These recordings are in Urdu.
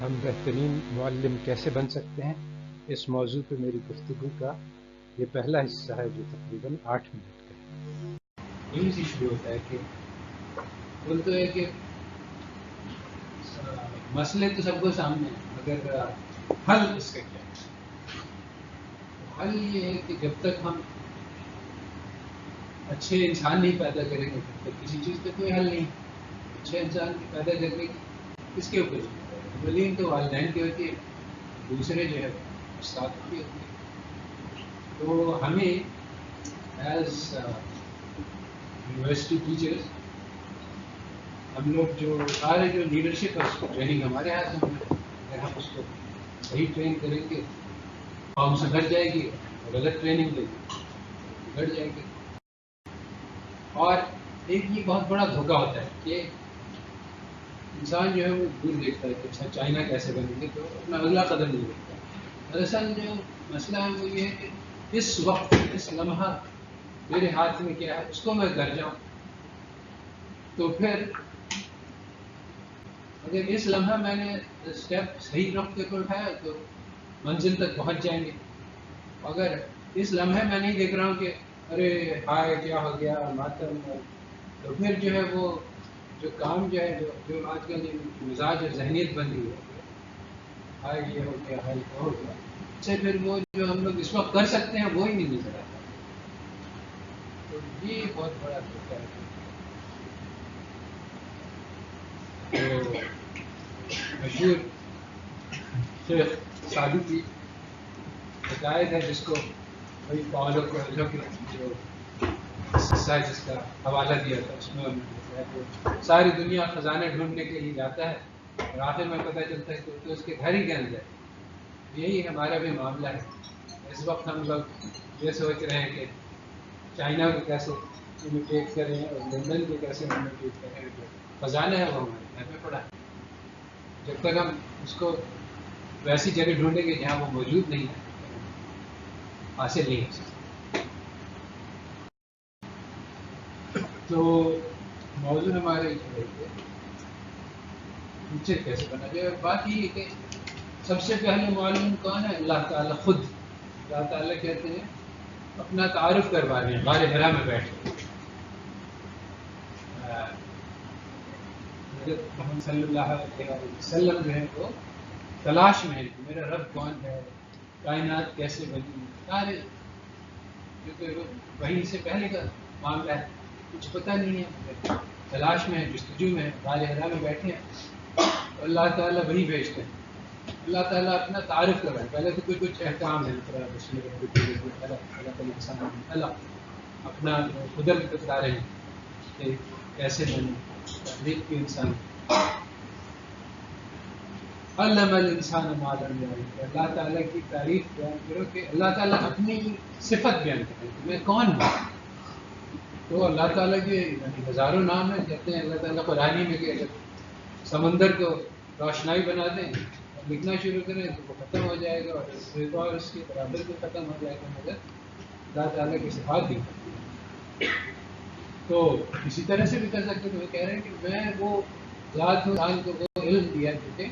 ہم بہترین معلم کیسے بن سکتے ہیں، اس موضوع پہ میری گفتگو کا یہ پہلا حصہ ہے جو تقریباً 8 منٹ کا ہے۔ یہیں سے شروع ہوتا ہے کہ بول تو ہے کہ مسئلے تو سب کو سامنے ہیں، مگر حل اس کا کیا ہے؟ حل یہ ہے کہ جب تک ہم اچھے انسان نہیں پیدا کریں گے تب تک کسی چیز کا کوئی حل نہیں۔ اچھے انسان پیدا کرنے کی کس کے اوپر اولین تو والدین کی ہوتی ہے، دوسرے جو ہے استاد کی ہوتی ہے۔ تو ہمیں ایز یونیورسٹی ٹیچرز ہم لوگ جو سارے جو لیڈرشپ ہے اس کو ٹریننگ ہمارے ہاتھ میں ہے۔ اگر ہم اس کو صحیح ٹرین کریں گے قوم سدھر جائے گی، اور غلط ٹریننگ دے گی بگڑ جائے گی۔ اور ایک یہ بہت بڑا دھوکہ ہوتا ہے کہ انسان جو ہے وہ دور دیکھتا ہے کہ اچھا چائنا کیسے بنے گی، تو اپنا اگلا قدم نہیں دیکھتا۔ دراصل جو مسئلہ ہے وہ یہ ہے کہ اس وقت اس لمحہ میرے ہاتھ میں کیا ہے اس کو میں کر جاؤں، تو پھر اگر اس لمحہ میں نے اسٹیپ صحیح رخ کے اٹھایا تو منزل تک پہنچ جائیں گے۔ اگر اس لمحے میں نہیں دیکھ رہا ہوں کہ ارے ہائے کیا ہو گیا ماتم، تو پھر جو ہے وہ جو کام جو ہے جو آج کل مزاج اور ذہنیت بن رہی ہے، ہائے یہ ہو گیا ہائے وہ ہو گیا، اس سے پھر وہ جو ہم لوگ اس وقت کر سکتے ہیں وہ ہی نہیں نظر آتا۔ تو یہ بہت بڑا دھوکہ ہے۔ تو مشہور شیخ سادی کی ہدایت ہے جس کو وہی پاولو کوئلو کے جو قصہ جس کا حوالہ دیا تھا اس میں ساری دنیا خزانے ڈھونڈنے کے لیے جاتا ہے اور آخر میں پتہ چلتا ہے کہ اس کے گھر ہی کے اندر۔ یہی ہمارا بھی معاملہ ہے۔ اس وقت ہم لوگ یہ سوچ رہے ہیں کہ چائنا کو کیسے امیٹیٹ کریں اور لندن کو کیسے امیٹیٹ کریں، جو خزانہ ہے وہ ہمارے گھر میں پڑا ہے۔ جب تک ہم اس کو ویسی جگہ ڈھونڈیں گے جہاں وہ موجود نہیں ہے حاصل نہیں ہو سکتا۔ تو موضوع ہمارے ٹیچر کیسے بنا جائے، اور بات یہ ہے کہ سب سے پہلے معلوم کون ہے؟ اللہ تعالیٰ خود۔ اللہ تعالیٰ کہتے ہیں اپنا تعارف کروا رہے ہیں غار حرا میں بیٹھ کے۔ حضرت محمد صلی اللہ علیہ وسلم جو ہے وہ تلاش میں ہے کہ میرا رب کون ہے، کائنات کیسے بنی، سارے کیونکہ وہی سے پہلے کا معاملہ ہے، کچھ پتہ نہیں ہے، تلاش میں ہے، جستجو میں ہے، غار حرا میں بیٹھے ہیں۔ اللہ تعالیٰ وہی بھیجتے ہیں۔ اللہ تعالیٰ اپنا تعارف کر رہا ہے۔ پہلے تو کچھ احکام ہے، اللہ اپنا قدرت بتا رہے ہیں کہ کیسے بنے تخلیق کے انسان۔ علم الانسان ما لم يعلم، اللہ تعالیٰ کی تعریف بیان کرو کہ اللہ تعالیٰ اپنی صفت بیان کرے کہ میں کون ہوں۔ تو اللہ تعالیٰ کے ہزاروں نام ہیں، کہتے ہیں اللہ تعالیٰ قرآن میں کہ اگر سمندر کو روشنائی بنا دیں اور لکھنا شروع کریں تو وہ ختم ہو جائے گا، اور ایک اور اس کے برابر بھی ختم ہو جائے گا، مگر اللہ تعالیٰ کی صفات بھی کرتی ہے۔ تو اسی طرح سے بھی کر سکتے تو وہ کہہ رہے ہیں کہ میں وہ ذات ہوں کو وہ علم دیا جو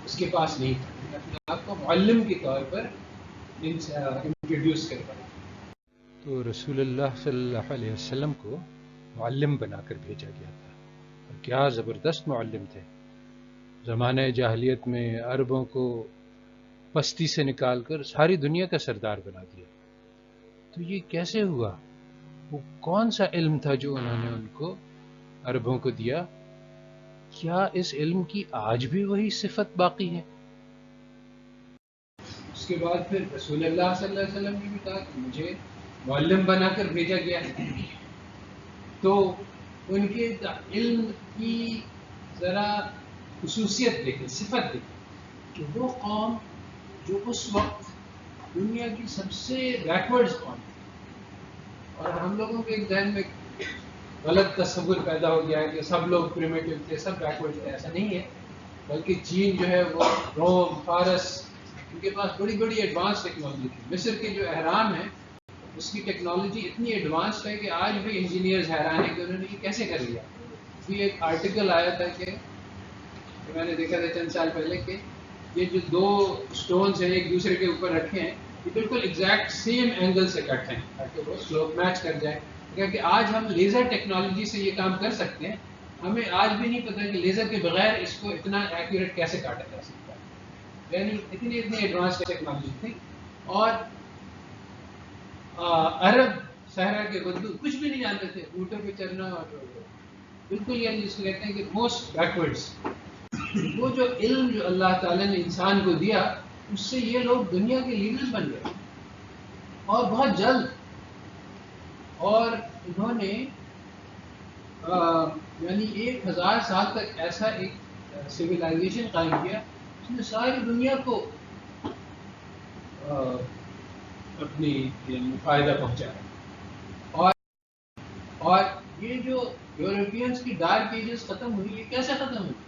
اس کے پاس نہیں تھا، میں اپنے آپ کو معلم کے طور پر انٹروڈیوس کر پایا۔ تو رسول اللہ صلی اللہ علیہ وسلم کو معلم بنا کر بھیجا گیا تھا، اور کیا زبردست معلم تھے۔ زمانہ جاہلیت میں عربوں کو پستی سے نکال کر ساری دنیا کا سردار بنا دیا۔ تو یہ کیسے ہوا؟ وہ کون سا علم تھا جو انہوں نے ان کو عربوں کو دیا؟ کیا اس علم کی آج بھی وہی صفت باقی ہے؟ اس کے بعد پھر رسول اللہ صلی اللہ علیہ وسلم نے بھی کہا کہ مجھے معلم بنا کر بھیجا گیا ہے۔ تو ان کے علم کی ذرا خصوصیت دیکھیں، صفت دیکھیں کہ وہ قوم جو اس وقت دنیا کی سب سے بیکورڈز قوم تھی، اور ہم لوگوں کے ایک ذہن میں غلط تصور پیدا ہو گیا ہے کہ سب لوگ پریمیٹو تھے، سب بیکورڈ تھے۔ ایسا نہیں ہے، بلکہ چین جو ہے وہ روم، فارس، ان کے پاس بڑی بڑی ایڈوانس ٹیکنالوجی تھی۔ مصر کے جو اہرام ہیں اس کی ٹیکنالوجی اتنی ایڈوانسڈ ہے کہ آج بھی انجینئرز حیران ہیں کہ انہوں نے یہ کیسے کر لیا۔ بھی ایک آرٹیکل آیا تھا کہ میں نے دیکھا تھا چند سال پہلے کہ یہ جو دو سٹونز ہیں ایک دوسرے کے اوپر رکھے ہیں یہ بالکل ایگزیکٹ سیم اینگل سے کٹ ہیں تاکہ وہ سلوپ میچ کر جائے. کیونکہ آج ہم لیزر ٹیکنالوجی سے یہ کام کر سکتے ہیں. ہمیں آج بھی نہیں پتا کہ لیزر کے بغیر اس کو اتنا ایکوریٹ کیسے کاٹا جا سکتا ہے. یعنی اتنی ایڈوانس ٹیکنالوجی تھی. اور عرب صحرا کے بدو کچھ بھی نہیں جانتے تھے, اونٹوں پہ چلنا اور بالکل یعنی جس کو کہتے ہیں کہ موسٹ بیکورڈس. وہ جو علم جو اللہ تعالیٰ نے انسان کو دیا اس سے یہ لوگ دنیا کے لیڈرز بن گئے اور بہت جلد. اور انہوں نے یعنی 1000 سال تک ایسا ایک سویلائزیشن قائم کیا جس نے ساری دنیا کو اپنی فائدہ پہنچایا. اور یہ جو یورپینس کی ڈارک ایجز ختم ہوئی یہ کیسے ختم ہوئی؟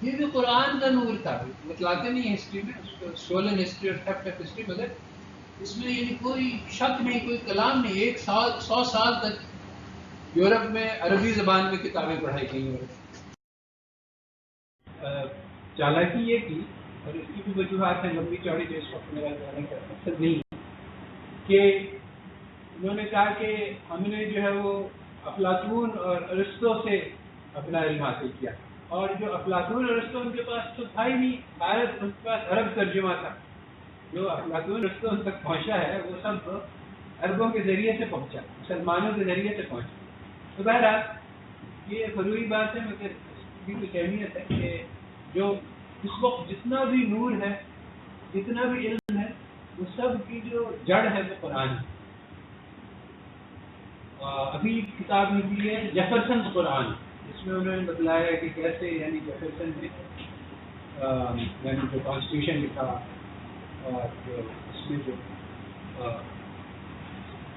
یہ بھی قرآن کا نور تھا. بتلاتے نہیں ہسٹری میں اس کو اسٹولن ہسٹری اور تھیفٹ آف ہسٹری, مگر اس میں یعنی کوئی شک نہیں کوئی کلام نہیں. 100 سال تک یورپ میں عربی زبان میں کتابیں پڑھائی گئی. چالاکی یہ کی اور اس کی بھی وجوہات ہیں لمبی چوڑی جو اس وقت میرا جانے کا مقصد نہیں ہے کہ انہوں نے کہا کہ ہم نے جو ہے وہ افلاطون اور ارسطو سے اپنا علم حاصل کیا. اور جو افلاطون اور ارسطو ان کے پاس تو تھا ہی نہیں, شاید ان کے پاس عرب ترجمہ تھا. جو افلاطون ارسطو ان تک پہنچا ہے وہ سب عربوں کے ذریعے سے پہنچا, مسلمانوں کے ذریعے سے پہنچا. تو بہرحال یہ فروئی بات ہے مگر اس کی کچھ اہمیت ہے کہ جو اس وقت جتنا بھی نور ہے جتنا بھی علم ہے وہ سب کی جو جڑ ہے وہ قرآن ہے. ابھی کتاب لکھی ہے جیفرسن قرآن, اس میں انہوں نے بتلایا کہ کیسے یعنی جیفرسن نے یعنی جو کانسٹیٹیوشن لکھا اور اس میں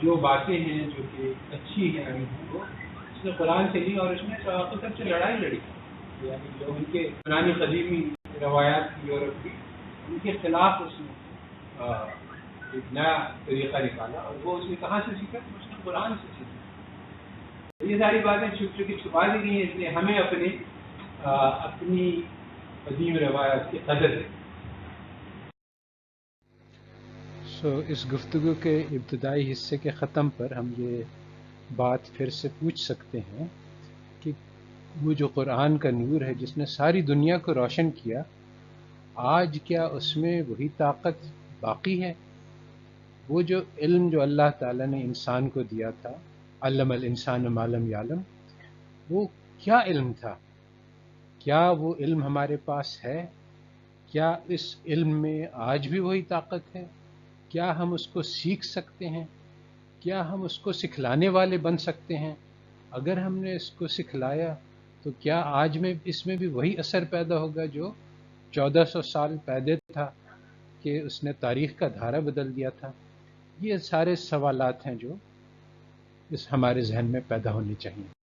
جو باتیں ہیں جو کہ اچھی ہیں وہ اس نے قرآن سے لی اور اس میں سب سے لڑائی لڑی. یعنی جو ان کے پرانی قدیمی روایات کی یورپ کی ان کے خلاف اس نے ایک نیا طریقہ نکالا. اور وہ اس نے کہاں سے سیکھا؟ اس نے قرآن سے سیکھا. یہ ساری باتیں چھپا دی گئی ہیں, اس لیے ہمیں اپنی قدیم روایات کی قدر ہے. اس گفتگو کے ابتدائی حصے کے ختم پر ہم یہ بات پھر سے پوچھ سکتے ہیں کہ وہ جو قرآن کا نور ہے جس نے ساری دنیا کو روشن کیا, آج کیا اس میں وہی طاقت باقی ہے؟ وہ جو علم جو اللہ تعالیٰ نے انسان کو دیا تھا, علم الانسان ما لم یعلم, وہ کیا علم تھا؟ کیا وہ علم ہمارے پاس ہے؟ کیا اس علم میں آج بھی وہی طاقت ہے؟ کیا ہم اس کو سیکھ سکتے ہیں؟ کیا ہم اس کو سکھلانے والے بن سکتے ہیں؟ اگر ہم نے اس کو سکھلایا تو کیا آج میں اس میں بھی وہی اثر پیدا ہوگا جو 1400 سال پہلے تھا کہ اس نے تاریخ کا دھارا بدل دیا تھا؟ یہ سارے سوالات ہیں جو اس ہمارے ذہن میں پیدا ہونے چاہیے.